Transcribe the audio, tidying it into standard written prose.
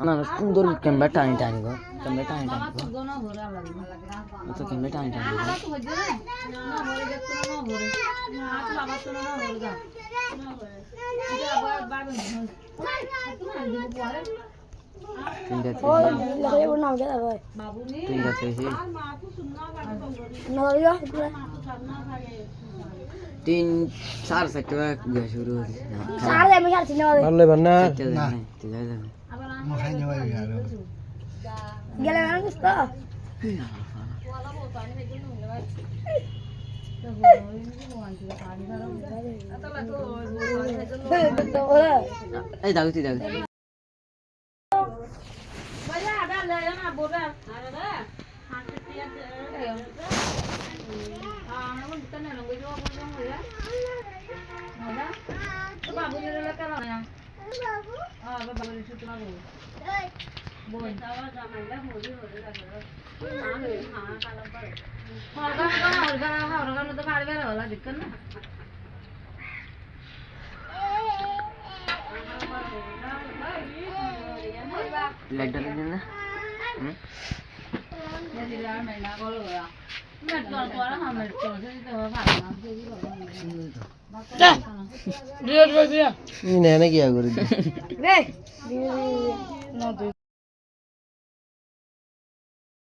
না সুন্দর ক্যামেরা টানি টানি গো ক্যামেরা টানি টানি গো তো ক্যামেরা টানি টানি ঠিক আছে तीन चार सेक्टर गया शुरू हो चार दे मैं चार ভালো বান্না মহাই যাওয়া यार गेले ना कुछ तो ए दागती दाग भैया आधा ले ना बोल रहा अरे रे हाथ से दिया हां ना वो तने लंगो जो बोल रहा है होला तो बाबू ने लेकर आया बाबू हां बाबू ने छुट ना बोल सावा जमाइला मोदी हो रहा है हां हां काला पर हरगा तो बाड़ बेर होला दिक्कत ना लाइट डाल देना ये दिला मैं ना बोल गया मैं तो हम मैं तो से तो भागना নি না কি করে রে